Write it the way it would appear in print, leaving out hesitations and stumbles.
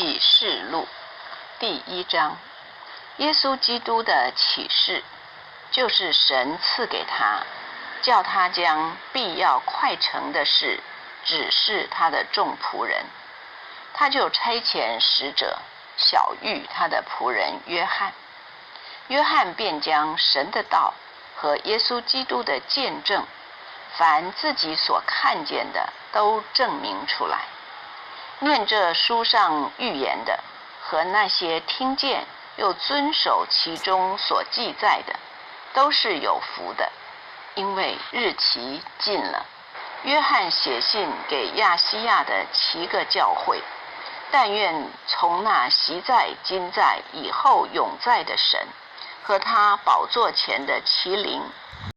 启示录第1章，耶稣基督的启示，就是神赐给他，叫他将必要快成的事指示他的众仆人。他就差遣使者晓谕他的仆人约翰，约翰便将神的道和耶稣基督的见证，凡自己所看见的都证明出来。念这书上预言的和那些听见又遵守其中所记载的，都是有福的，因为日期近了。约翰写信给亚细亚的7个教会，但愿从那昔在、今在、以后永在的神和他宝座前的麒麟